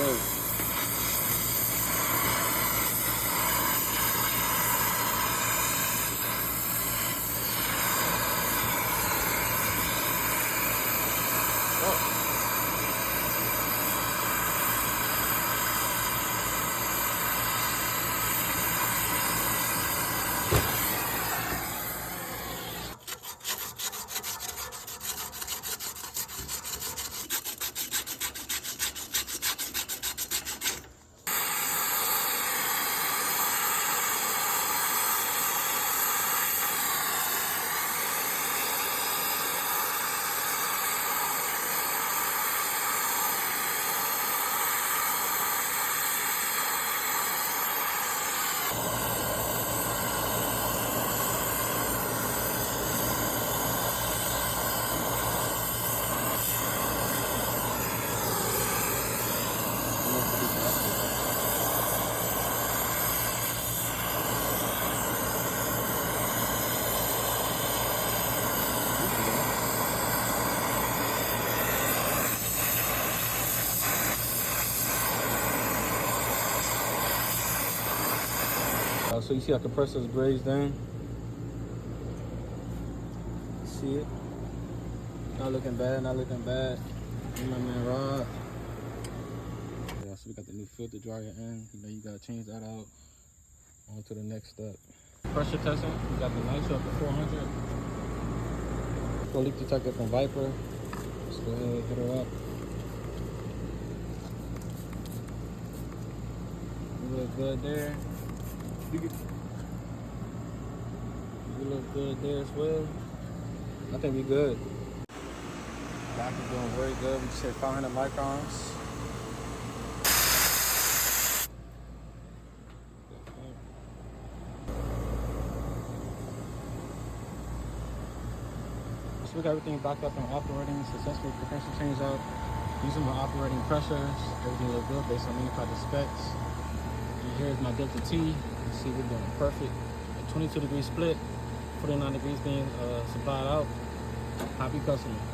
good. So you see how compressor is grazed in? See it? Not looking bad, not looking bad. And my man Rod. Yeah, so we got the new filter dryer in. You know, you gotta change that out. On to the next step. Pressure testing, we got the nitro up to 400. Full leak detector from Viper. Let's go ahead and hit her up. We look good there. We look good there as well. I think we good. Back is doing very good. We just hit 500 microns. So we got everything back up and operating. Successful differential change out. Using my operating pressures. Everything look good based on manufacturer specs. And here's my Delta T. You see we're doing perfect. A 22 degree split. 49 degrees being supplied out. Happy customer.